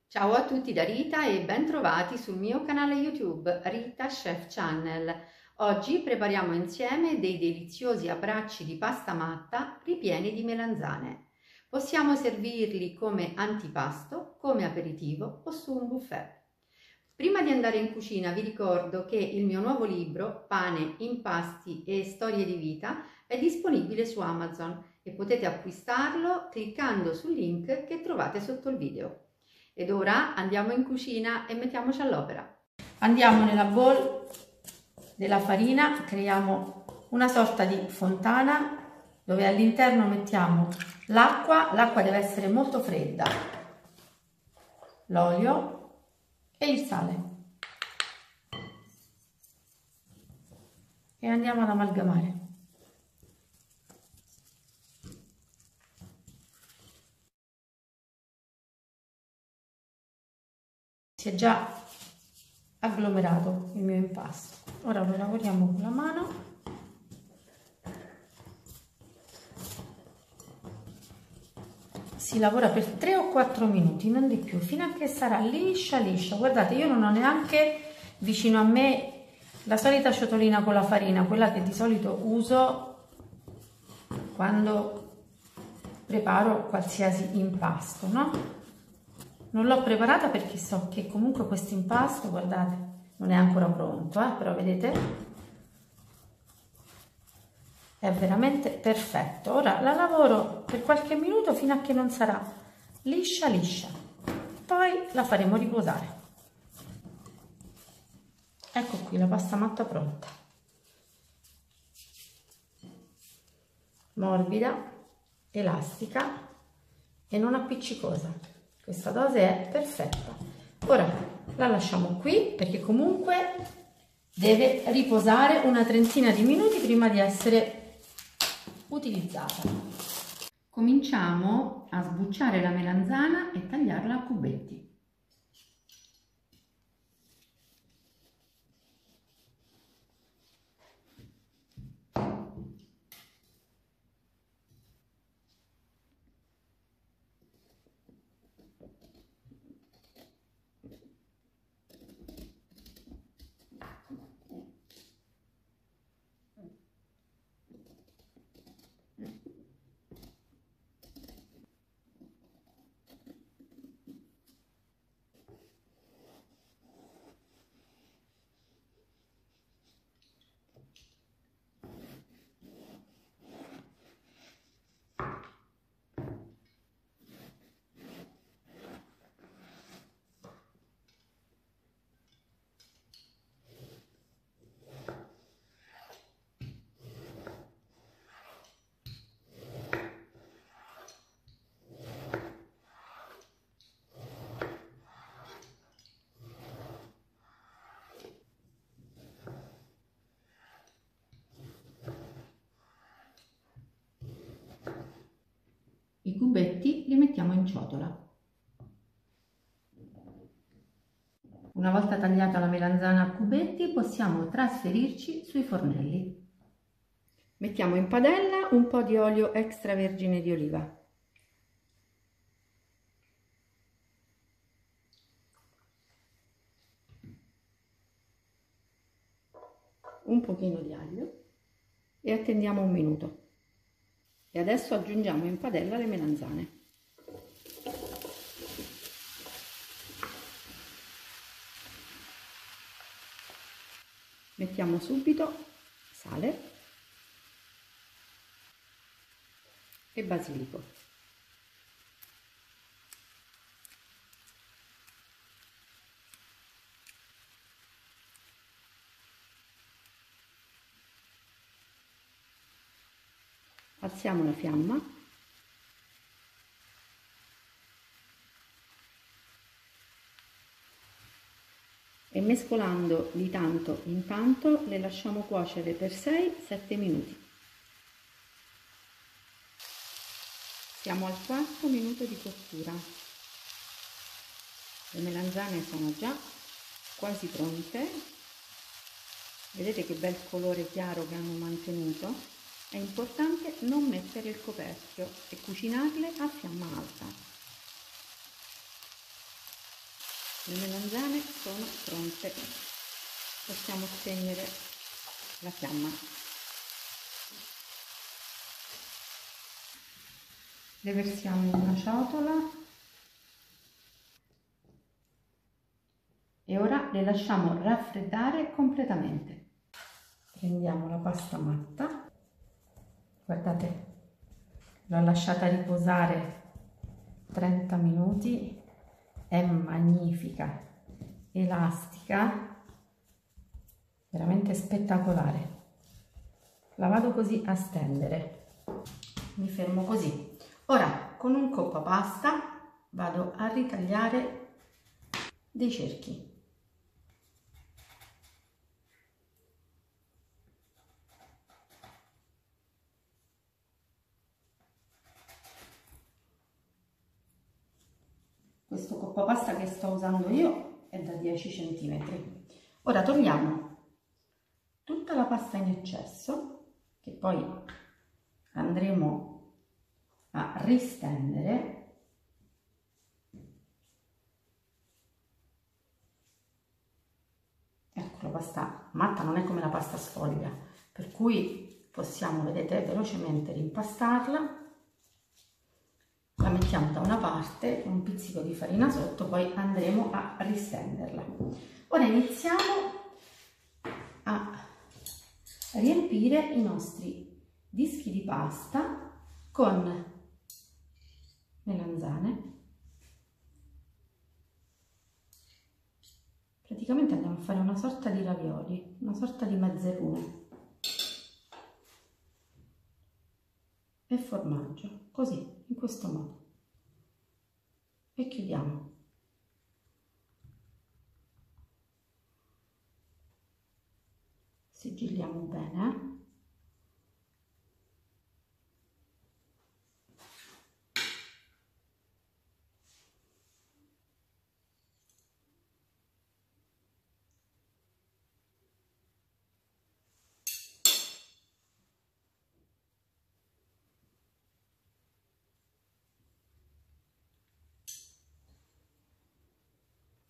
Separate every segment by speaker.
Speaker 1: Ciao a tutti da Rita e ben trovati sul mio canale YouTube Rita Chef Channel. Oggi prepariamo insieme dei deliziosi abbracci di pasta matta ripieni di melanzane. Possiamo servirli come antipasto, come aperitivo o su un buffet. Prima di andare in cucina vi ricordo che il mio nuovo libro Pane, impasti e storie di vita è disponibile su Amazon e potete acquistarlo cliccando sul link che trovate sotto il video. Ed ora andiamo in cucina e mettiamoci all'opera. Andiamo nella bowl della farina, creiamo una sorta di fontana dove all'interno mettiamo l'acqua deve essere molto fredda, l'olio e il sale e andiamo ad amalgamare. Si è già agglomerato il mio impasto. Ora lo lavoriamo con la mano. Si lavora per 3 o 4 minuti, non di più, fino a che sarà liscia liscia. Guardate, io non ho neanche vicino a me la solita ciotolina con la farina, quella che di solito uso quando preparo qualsiasi impasto, no? Non l'ho preparata perché so che comunque questo impasto, guardate, non è ancora pronto, però vedete? È veramente perfetto. Ora la lavoro per qualche minuto fino a che non sarà liscia liscia. Poi la faremo riposare. Ecco qui la pasta matta pronta. Morbida, elastica e non appiccicosa. Questa dose è perfetta. Ora la lasciamo qui perché comunque deve riposare una trentina di minuti prima di essere utilizzata. Cominciamo a sbucciare la melanzana e tagliarla a cubetti. I cubetti li mettiamo in ciotola. Una volta tagliata la melanzana a cubetti possiamo trasferirci sui fornelli. Mettiamo in padella un po' di olio extravergine di oliva. Un pochino di aglio e attendiamo un minuto. E adesso aggiungiamo in padella le melanzane. Mettiamo subito sale e basilico. Alziamo la fiamma e mescolando di tanto in tanto le lasciamo cuocere per 6-7 minuti. Siamo al 4º minuto di cottura. Le melanzane sono già quasi pronte. Vedete che bel colore chiaro che hanno mantenuto? È importante non mettere il coperchio e cucinarle a fiamma alta. Le melanzane sono pronte, possiamo spegnere la fiamma. Le versiamo in una ciotola e ora le lasciamo raffreddare completamente. Prendiamo la pasta matta, guardate, l'ho lasciata riposare 30 minuti, è magnifica, elastica, veramente spettacolare. La vado così a stendere, mi fermo così. Ora con un coppa pasta vado a ritagliare dei cerchi. Questo coppa pasta che sto usando io è da 10 cm. Ora togliamo tutta la pasta in eccesso, che poi andremo a ristendere. Ecco, la pasta matta non è come la pasta sfoglia, per cui possiamo, vedete, velocemente rimpastarla. La mettiamo da una parte con un pizzico di farina sotto, poi andremo a ristenderla. Ora iniziamo a riempire i nostri dischi di pasta con melanzane. Praticamente andiamo a fare una sorta di ravioli, una sorta di mezzaluna e formaggio, così, in questo modo, e chiudiamo. Sigilliamo bene.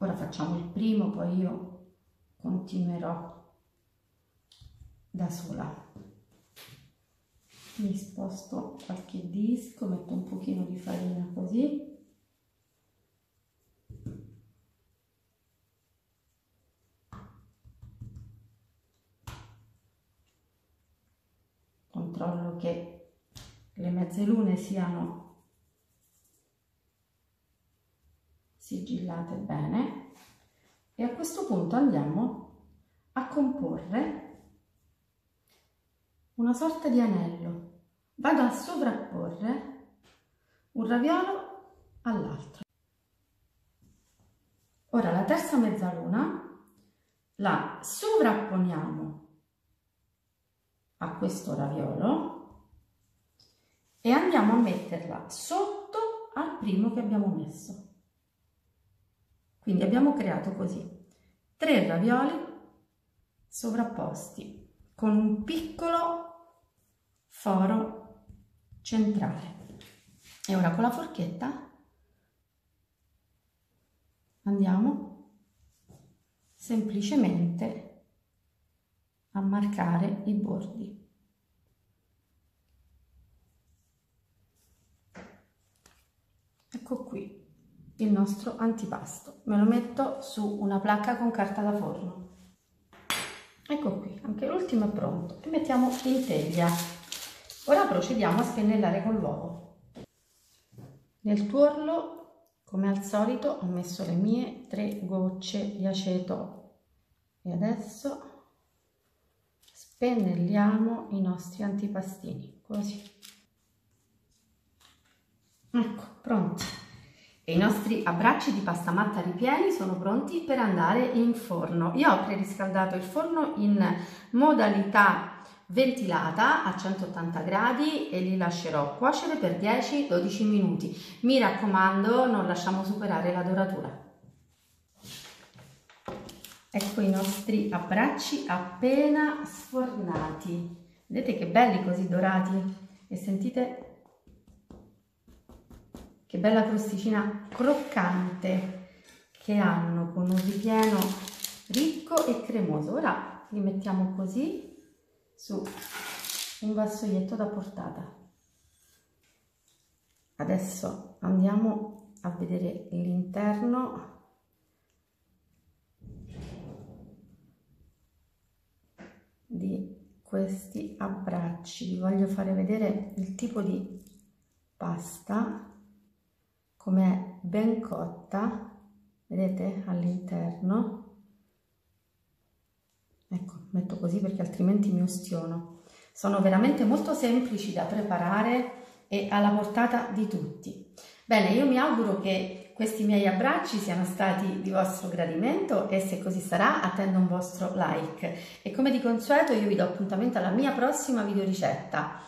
Speaker 1: Ora facciamo il primo, poi io continuerò da sola. Mi sposto qualche disco, metto un pochino di farina così. Controllo che le mezzelune siano sigillate bene e a questo punto andiamo a comporre una sorta di anello. Vado a sovrapporre un raviolo all'altro. Ora la terza mezzaluna la sovrapponiamo a questo raviolo e andiamo a metterla sotto al primo che abbiamo messo. Quindi abbiamo creato così 3 ravioli sovrapposti con un piccolo foro centrale. E ora con la forchetta andiamo semplicemente a marcare i bordi. Ecco qui il nostro antipasto. Me lo metto su una placca con carta da forno. Ecco qui, anche l'ultimo è pronto e mettiamo in teglia. Ora procediamo a spennellare con l'uovo. Nel tuorlo, come al solito, ho messo le mie 3 gocce di aceto e adesso spennelliamo i nostri antipastini, così. Ecco, pronti. E i nostri abbracci di pasta matta ripieni sono pronti per andare in forno. Io ho preriscaldato il forno in modalità ventilata a 180 gradi e li lascerò cuocere per 10-12 minuti. Mi raccomando, non lasciamo superare la doratura. Ecco i nostri abbracci appena sfornati. Vedete che belli così dorati? E sentite che bella crosticina croccante che hanno con un ripieno ricco e cremoso. Ora li mettiamo così su un vassoietto da portata. Adesso andiamo a vedere l'interno di questi abbracci. Vi voglio fare vedere il tipo di pasta, com'è ben cotta, vedete all'interno. Ecco, metto così perché altrimenti mi ustiono. Sono veramente molto semplici da preparare e alla portata di tutti. Bene, io mi auguro che questi miei abbracci siano stati di vostro gradimento e se così sarà attendo un vostro like. E come di consueto io vi do appuntamento alla mia prossima videoricetta,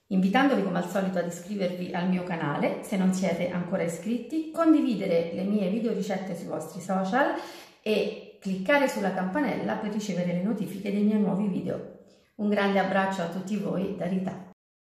Speaker 1: invitandovi come al solito ad iscrivervi al mio canale se non siete ancora iscritti, condividere le mie videoricette sui vostri social e cliccare sulla campanella per ricevere le notifiche dei miei nuovi video. Un grande abbraccio a tutti voi da Rita.